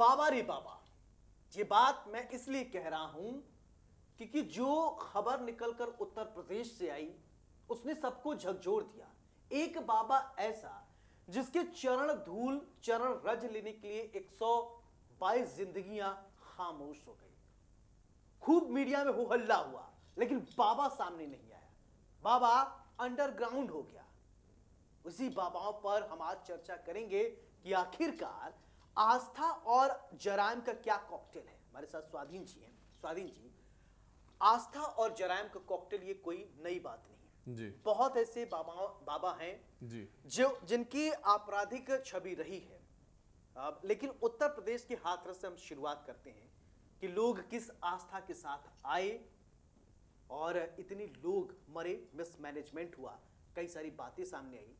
बाबा रे बाबा, ये बात मैं इसलिए कह रहा हूं क्योंकि जो खबर निकलकर उत्तर प्रदेश से आई उसने सबको झकझोर दिया। एक बाबा ऐसा जिसके चरण धूल चरण रज लेने के लिए 122 जिंदगियां खामोश हो गई। खूब मीडिया में हो हल्ला हुआ लेकिन बाबा सामने नहीं आया। बाबा अंडरग्राउंड हो गया। उसी बाबाओं पर हम आज चर्चा करेंगे कि आखिरकार आस्था और जराइम का क्या कॉकटेल है। हमारे साथ स्वाधीन जी हैं। स्वाधीन जी, आस्था और जराइम का कॉकटेल ये कोई नई बात नहीं है जी। बहुत ऐसे बाबा हैं जी। जिनकी आपराधिक छवि रही है। लेकिन उत्तर प्रदेश के हाथरस से हम शुरुआत करते हैं कि लोग किस आस्था के साथ आए और इतने लोग मरे, मिसमैनेजमेंट हुआ, कई सारी बातें सामने आई।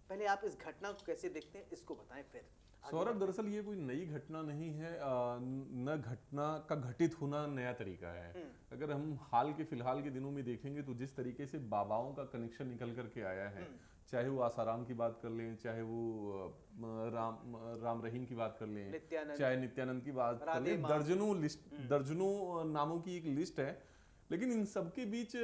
पहले आप इस घटना को कैसे देखते हैं इसको बताएं, फिर सौरभ, दरअसल ये कोई नई घटना नहीं है। न घटना का घटित होना नया तरीका है। अगर हम हाल के फिलहाल के दिनों में देखेंगे तो जिस तरीके से बाबाओं का कनेक्शन निकल करके आया है, चाहे वो आसाराम की बात कर लें, चाहे वो राम रहीम की बात कर लें, चाहे नित्यानंद की बात कर लें, दर्जनों नामों की एक लिस्ट है। लेकिन इन सबके बीच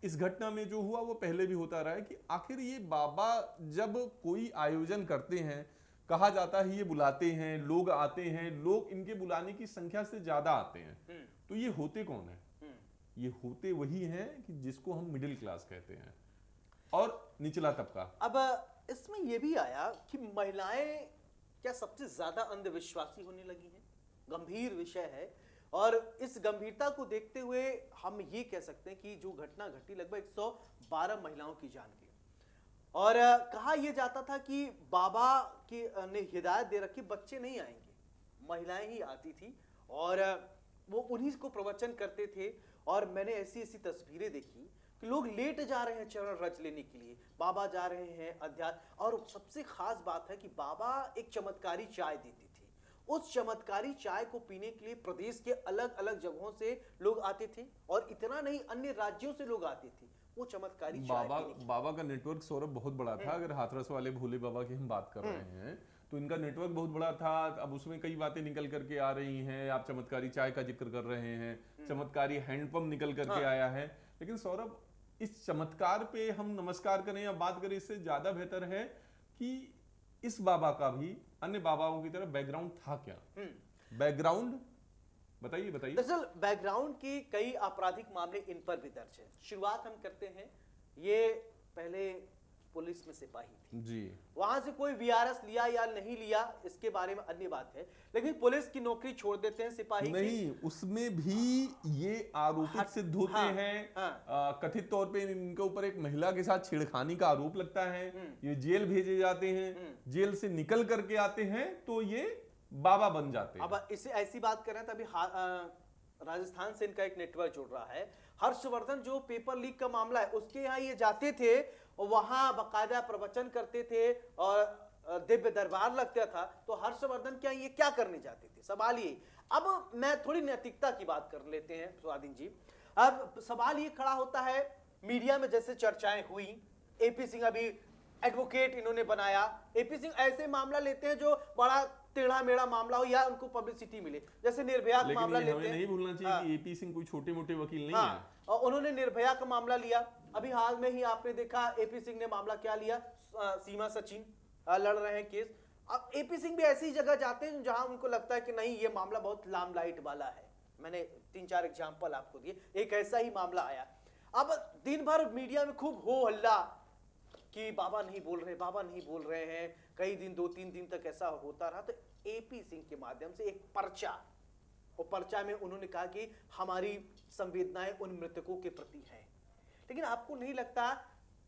इस घटना में जो हुआ वो पहले भी होता रहा है कि आखिर ये बाबा जब कोई आयोजन करते हैं, कहा जाता है ये बुलाते हैं, लोग आते हैं, लोग इनके बुलाने की संख्या से ज्यादा आते हैं, तो ये होते कौन है? ये होते वही हैं कि जिसको हम मिडिल क्लास कहते हैं और निचला तबका। अब इसमें यह भी आया कि महिलाएं क्या सबसे ज्यादा अंधविश्वासी होने लगी हैं। गंभीर विषय है और इस गंभीरता को देखते हुए हम ये कह सकते हैं कि जो घटना घटी लगभग 112 महिलाओं की जान गई और कहा यह जाता था कि बाबा की ने हिदायत दे रखी बच्चे नहीं आएंगे, महिलाएं ही आती थी और वो उन्हीं को प्रवचन करते थे। और मैंने ऐसी ऐसी तस्वीरें देखी कि लोग लेट जा रहे हैं चरण रच लेने के लिए, बाबा जा रहे हैं अध्यात्म। और सबसे खास बात है कि बाबा एक चमत्कारी चाय देती थी। उस चमत्कारी चाय को पीने के लिए प्रदेश के अलग अलग जगहों से लोग आते थे और इतना नहीं, अन्य राज्यों से लोग आते थे वो चमत्कारी बाबा का नेटवर्क सौरभ बहुत बड़ा था। अगर हाथरस वाले भोले बाबा की हम बात कर रहे हैं तो इनका नेटवर्क बहुत बड़ा था। अब उसमें कई बातें निकल करके आ रही हैं। आप चमत्कारी चाय का जिक्र कर रहे हैं, चमत्कारी हैंडपंप निकल करके आया है। लेकिन सौरभ, इस चमत्कार पे हम नमस्कार करें या बात करें, इससे ज्यादा बेहतर है कि इस बाबा का भी अन्य बाबाओं की तरह बैकग्राउंड था क्या? बैकग्राउंड बताइए। दरअसल बैकग्राउंड के कई आपराधिक मामले इन पर भी दर्ज है। शुरुआत हम करते हैं, ये पहले पुलिस में सिपाही थी जी। वहां से कोई वीआरएस लिया या नहीं लिया इसके बारे में अन्य बात है, लेकिन पुलिस की नौकरी छोड़ देते हैं सिपाही नहीं, उसमें भी ये आरोपित सिद्ध होते हैं। कथित तौर पे इनके ऊपर एक महिला के साथ छेड़खानी का आरोप लगता है। ये जेल भेजे जाते हैं, जेल से निकल करके आते हैं तो ये बाबा बन जाते हैं। अब इसे ऐसी बात कर रहे हैं तभी राजस्थान से इनका एक नेटवर्क जुड़ रहा है। हर्षवर्धन जो पेपर लीक का मामला है उसके यहाँ ये जाते थे और वहां बाकायदा प्रवचन करते थे और दिव्य दरबार लगता था। तो हर्षवर्धन क्या ये क्या करने जाते थे? सवाल ये। अब मैं थोड़ी नैतिकता की बात कर लेते हैं स्वाधीन जी। अब सवाल ये खड़ा होता है, मीडिया में जैसे चर्चाएं हुई, एपी सिंह अभी एडवोकेट इन्होंने बनाया। एपी सिंह ऐसे मामला लेते हैं जो बड़ा टेढ़ा मेढ़ा मामला हो या उनको पब्लिसिटी मिले, जैसे निर्भया का मामला लेते हैं। नहीं भूलना चाहिए कि एपी सिंह कोई छोटे मोटे वकील नहीं है। और उन्होंने निर्भया का मामला लिया। अभी हाल में ही आपने देखा एपी सिंह ने मामला क्या लिया, सीमा सचिन लड़ रहे हैं केस। अब एपी सिंह भी ऐसी जगह जाते हैं जहां उनको लगता है कि नहीं ये मामला बहुत लामलाइट वाला है। मैंने 3-4 एग्जाम्पल आपको दिए, एक ऐसा ही मामला आया। अब दिन भर मीडिया में खूब हो हल्ला कि बाबा नहीं बोल रहे, बाबा नहीं बोल रहे हैं। कई दिन 2-3 दिन तक ऐसा होता रहा। तो एपी सिंह के माध्यम से एक पर्चा, और पर्चा में उन्होंने कहा कि हमारी संवेदनाएं उन मृतकों के प्रति हैं। लेकिन आपको नहीं लगता,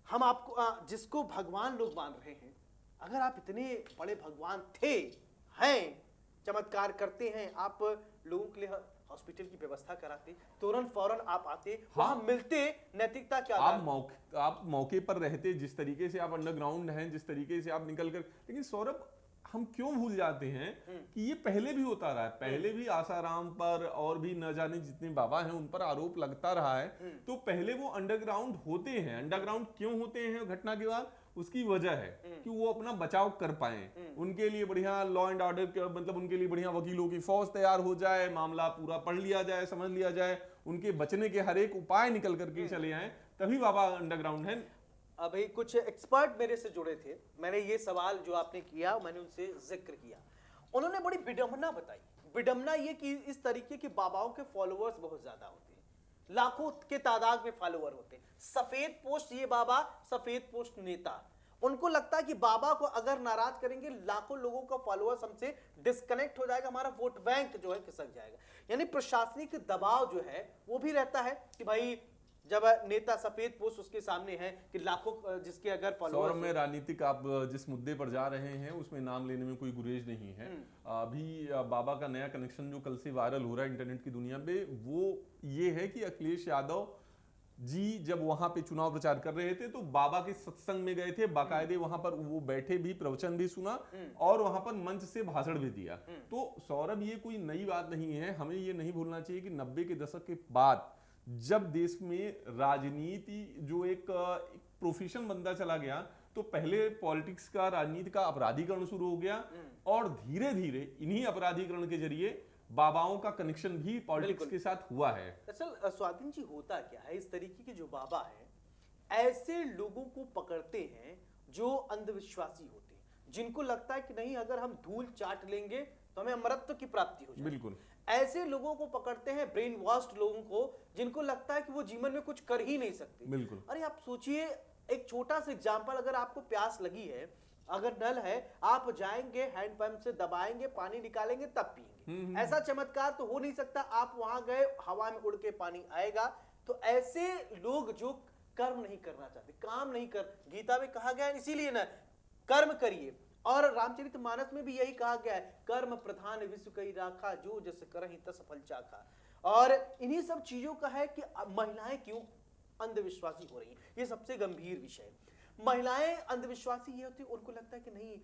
हम आपको जिसको भगवान लोग मान रहे हैं, अगर आप इतने बड़े भगवान हैं, चमत्कार करते हैं, आप लोगों के लिए हॉस्पिटल की व्यवस्था कराते, तुरंत फौरन आप आते, वहां मिलते, नैतिकता क्या? आप मौके पर रहते, जिस तरीके से आप अंडरग्राउंड हैं, जिस तरीके से आप निकल कर। लेकिन सौरभ, हम क्यों भूल जाते हैं कि ये पहले भी होता रहा है। पहले भी आसाराम पर और भी न जाने जितने बाबा हैं उन पर आरोप लगता रहा है। तो पहले वो अंडरग्राउंड होते हैं। अंडरग्राउंड क्यों होते हैं? घटना के बाद उसकी वजह है कि वो अपना बचाव कर पाए, उनके लिए बढ़िया लॉ एंड ऑर्डर, मतलब उनके लिए बढ़िया वकीलों की फौज तैयार हो जाए, मामला पूरा पढ़ लिया जाए, समझ लिया जाए, उनके बचने के हर एक उपाय निकल करके चले आए, तभी बाबा अंडरग्राउंड है। अभी कुछ एक्सपर्ट मेरे से जुड़े थे, मैंने ये सवाल जो आपने किया मैंने उनसे जिक्र किया, उन्होंने बड़ी विडंबना बताई। विडंबना ये कि इस तरीके के बाबाओं के फॉलोअर्स बहुत ज्यादा होते हैं, लाखों के तादाद में फॉलोअर होते हैं, सफेद पोस्ट ये बाबा, सफेद पोस्ट नेता। उनको लगता है कि बाबा को अगर नाराज करेंगे लाखों लोगों का फॉलोअर्स हमसे डिस्कनेक्ट हो जाएगा, हमारा वोट बैंक जो है खिसक जाएगा। यानी प्रशासनिक दबाव जो है वो भी रहता है कि भाई जब नेता सफेद पोस्ट उसके सामने है कि लाखों जिसके अगर सौरभ फॉलोअर्स में राजनीतिक आप जिस मुद्दे पर जा रहे हैं उसमें नाम लेने में कोई गुरेज नहीं है। अभी बाबा का नया कनेक्शन जो कल से वायरल हो रहा है इंटरनेट की दुनिया में, वो ये है कि अखिलेश यादव जी जब वहां पे चुनाव प्रचार कर रहे थे तो बाबा के सत्संग में गए थे, बाकायदे वहां पर वो बैठे भी, प्रवचन भी सुना और वहां पर मंच से भाषण भी दिया। तो सौरभ ये कोई नई बात नहीं है, हमें ये नहीं भूलना चाहिए कि 90 के दशक के बाद जब देश में राजनीति जो एक प्रोफेशन बनता चला गया, तो पहले पॉलिटिक्स का, राजनीति का अपराधीकरण शुरू हो गया और धीरे धीरे इन्हीं अपराधीकरण के जरिए बाबाओं का कनेक्शन भी पॉलिटिक्स के साथ हुआ है। दरअसल स्वाधीन जी होता क्या है, इस तरीके के जो बाबा हैं ऐसे लोगों को पकड़ते हैं जो अंधविश्वासी होते हैं, जिनको लगता है कि नहीं अगर हम धूल चाट लेंगे तो हमें अमरत्व की प्राप्ति हो जाएगी। बिल्कुल ऐसे लोगों को पकड़ते हैं, ब्रेन वॉश्ड लोगों को, जिनको लगता है कि वो जीवन में कुछ कर ही नहीं सकते। बिल्कुल। अरे आप सोचिए, एक छोटा सा एग्जांपल, अगर आपको प्यास लगी है, अगर नल है, आप जाएंगे हैंडपंप से दबाएंगे, पानी निकालेंगे, तब पिएंगे। ऐसा चमत्कार तो हो नहीं सकता, आप वहां गए हवा में उड़ के पानी आएगा। तो ऐसे लोग जो कर्म नहीं करना चाहते, काम नहीं कर, गीता में कहा गया है इसीलिए ना कर्म करिए, और रामचरितमानस में भी यही कहा गया है, कर्म प्रधान विश्व कई राखा, जो जस करहि तस फल चाखा। और इन्हीं सब चीजों का है कि महिलाएं क्यों अंधविश्वासी हो रही हैं, ये सबसे गंभीर विषय है। महिलाएं अंधविश्वासी ये होती है, उनको लगता है कि नहीं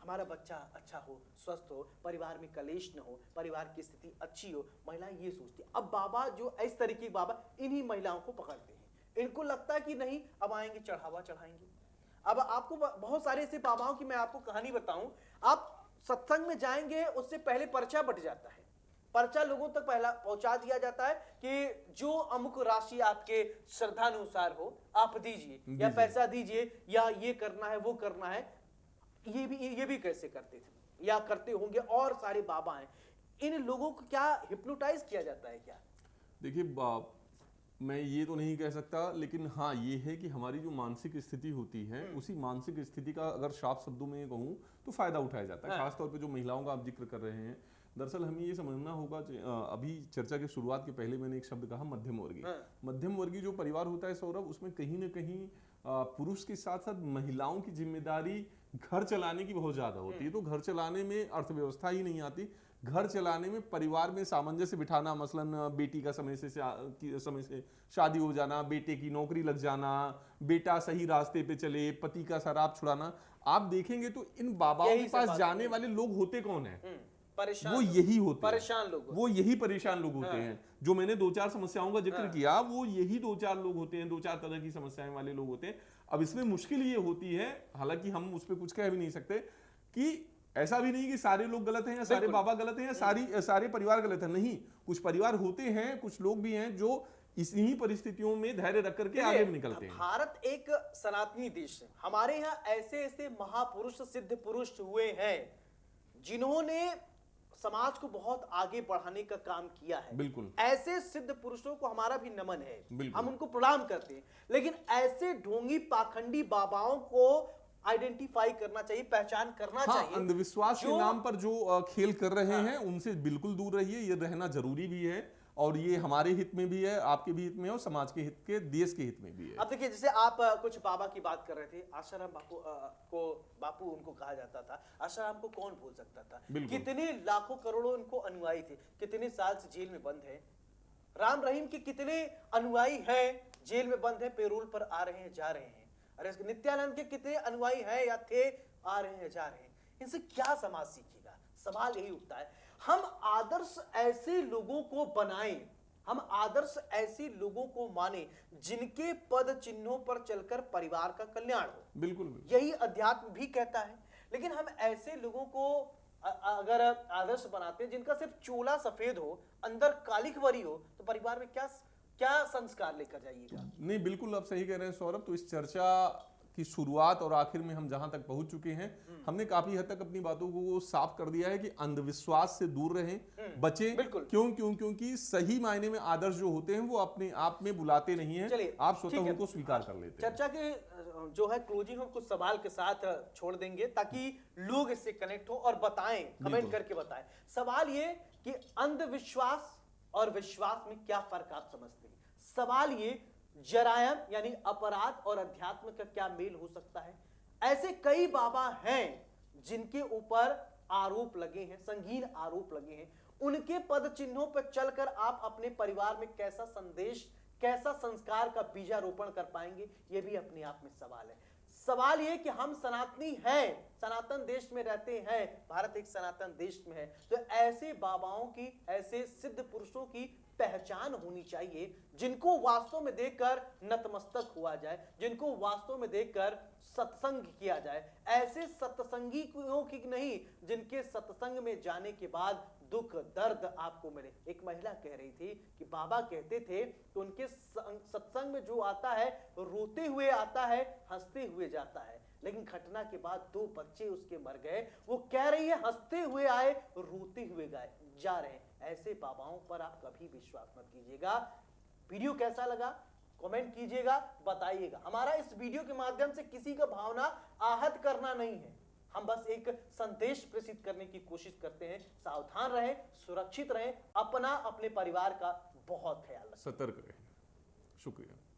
हमारा बच्चा अच्छा हो, स्वस्थ हो, परिवार में कलेश न हो, परिवार की स्थिति अच्छी हो, महिलाएं ये सोचती है। अब बाबा जो इस तरीके के बाबा इन्हीं महिलाओं को पकड़ते हैं, इनको लगता है कि नहीं अब आएंगे चढ़ावा चढ़ाएंगे। अब आपको बहुत सारे ऐसे बाबाओं की मैं आपको कहानी बताऊं, आप सत्संग में जाएंगे उससे पहले पर्चा बट जाता है, पर्चा लोगों तक पहला पहुंचा दिया जाता है कि जो अमुक राशि आपके श्रद्धानुसार हो आप दीजिए, या पैसा दीजिए, या ये करना है वो करना है। ये भी कैसे करते थे या करते होंगे, और सारे बाबा हैं, इन लोगों को क्या हिप्नोटाइज किया जाता है क्या? देखिए मैं ये तो नहीं कह सकता, लेकिन हाँ ये है कि हमारी जो मानसिक स्थिति होती है उसी मानसिक स्थिति का अगर साफ शब्दों में कहूँ तो फायदा उठाया जाता है। खासतौर पे जो महिलाओं का आप जिक्र कर रहे हैं, दरअसल हमें ये समझना होगा, अभी चर्चा के शुरुआत के पहले मैंने एक शब्द कहा मध्यम वर्गीय। मध्यम वर्गीय जो परिवार होता है सौरभ, उसमें कहीं ना कहीं पुरुष के साथ साथ महिलाओं की जिम्मेदारी घर चलाने की बहुत ज्यादा होती है। तो घर चलाने में अर्थव्यवस्था ही नहीं आती, घर चलाने में परिवार में सामंजस्य बिठाना, मसलन बेटी का समय से शादी हो जाना, बेटे की नौकरी लग जाना, बेटा सही रास्ते पे चले, पति का शराब छुड़ाना। आप देखेंगे तो इन बाबाओं के पास जाने वाले लोग होते कौन है? वो यही होते परेशान लोग, वो यही परेशान लोग होते हैं। जो मैंने 2-4 समस्याओं का जिक्र किया, वो यही 2-4 लोग होते हैं, 2-4 तरह की समस्याएं वाले लोग होते हैं। अब इसमें मुश्किल ये होती है, हालांकि हम उस पर कुछ कह भी नहीं सकते, कि ऐसा भी नहीं कि सारे लोग गलत हैं या सारे बाबा गलत हैं या सारे परिवार गलत हैं। नहीं, कुछ परिवार होते हैं, कुछ लोग भी हैं जो इन्हीं परिस्थितियों में धैर्य रख करके आगे भी निकलते हैं। भारत एक सनातनी देश है, हमारे यहाँ ऐसे ऐसे महापुरुष, सिद्ध पुरुष हुए हैं जिन्होंने समाज को बहुत आगे बढ़ाने का काम किया है। बिल्कुल, ऐसे सिद्ध पुरुषों को हमारा भी नमन है, हम उनको प्रणाम करते हैं। लेकिन ऐसे ढोंगी पाखंडी बाबाओं को आइडेंटिफाई करना चाहिए, पहचान करना चाहिए। अंधविश्वास के नाम पर जो खेल कर रहे हैं उनसे बिल्कुल दूर रहिए, ये रहना जरूरी भी है, और ये हमारे हित में भी है, आपके भी हित में है, और समाज के हित के, देश के हित में भी है। अब देखिए, जैसे आप कुछ बाबा की बात कर रहे थे, आशाराम बापू उनको कहा जाता था। आशाराम को कौन भूल सकता था? कितने लाखों करोड़ों इनको अनुयायी थे, कितने साल से जेल में बंद है। राम रहीम के कितने अनुयायी हैं, जेल में बंद है, पेरोल पर आ रहे हैं, जा रहे हैं। अरे नित्यानंद के कितने अनुयायी हैं या थे, आ रहे हैं, जा रहे हैं। इनसे क्या समाज सीखेगा? सवाल यही उठता है। हम आदर्श ऐसे लोगों को बनाएं, हम आदर्श ऐसे लोगों को माने जिनके पद चिन्हों पर चलकर परिवार का कल्याण हो। बिल्कुल बिल्कुल। यही अध्यात्म भी कहता है। लेकिन हम ऐसे लोगों को अगर आदर्श बनाते हैं जिनका सिर्फ चोला सफेद हो, अंदर कालिख भरी हो, तो परिवार में क्या क्या संस्कार लेकर जाइएगा? नहीं, बिल्कुल आप सही कह रहे हैं सौरभ। तो इस चर्चा की शुरुआत और आखिर में हम जहां तक पहुंच चुके हैं, हमने काफी हद तक अपनी बातों को साफ कर दिया है कि अंधविश्वास से दूर रहें, बचें। बिल्कुल। क्योंकि सही मायने में आदर्श जो होते हैं वो अपने आप में बुलाते नहीं हैं, चलिए, आप स्वतः ठीक है। उनको स्वीकार कर लेते हैं। चर्चा के जो है क्लोजिंग हम कुछ सवाल के साथ छोड़ देंगे ताकि लोग इससे कनेक्ट हो और बताएं, कमेंट करके बताएं। सवाल ये कि अंधविश्वास और विश्वास में क्या फर्क आप समझते हैं? सवाल ये, जरायम यानी अपराध और अध्यात्म का क्या मेल हो सकता है? ऐसे कई बाबा हैं जिनके ऊपर आरोप लगे हैं, संगीन आरोप लगे हैं। उनके पद चिन्हों पर चलकर आप अपने परिवार में कैसा संदेश, कैसा संस्कार का बीजारोपण कर पाएंगे? यह भी अपने आप में सवाल है। सवाल यह कि हम सनातनी हैं, सनातन देश में रहते हैं, भारत एक सनातन देश में है, तो ऐसे बाबाओं की, ऐसे सिद्ध पुरुषों की पहचान होनी चाहिए जिनको वास्तव में देखकर नतमस्तक हुआ जाए, जिनको वास्तव में देखकर सत्संग किया जाए। ऐसे सत्संगियों की नहीं जिनके सत्संग में जाने के बाद दुख दर्द आपको मिले। एक महिला कह रही थी कि बाबा कहते थे कि उनके सत्संग में जो आता है रोते हुए आता है, हंसते हुए जाता है, लेकिन घटना के बाद 2 बच्चे उसके मर गए। वो कह रही है हंसते हुए आए, रोते हुए गए जा रहे हैं। ऐसे बाबाओं पर आप कभी विश्वास मत कीजिएगा। वीडियो कैसा लगा कमेंट कीजिएगा, बताइएगा। हमारा इस वीडियो के माध्यम से किसी का भावना आहत करना नहीं है, हम बस एक संदेश प्रेषित करने की कोशिश करते हैं। सावधान रहें, सुरक्षित रहें, अपना अपने परिवार का बहुत ख्याल रखें, सतर्क रहें। शुक्रिया।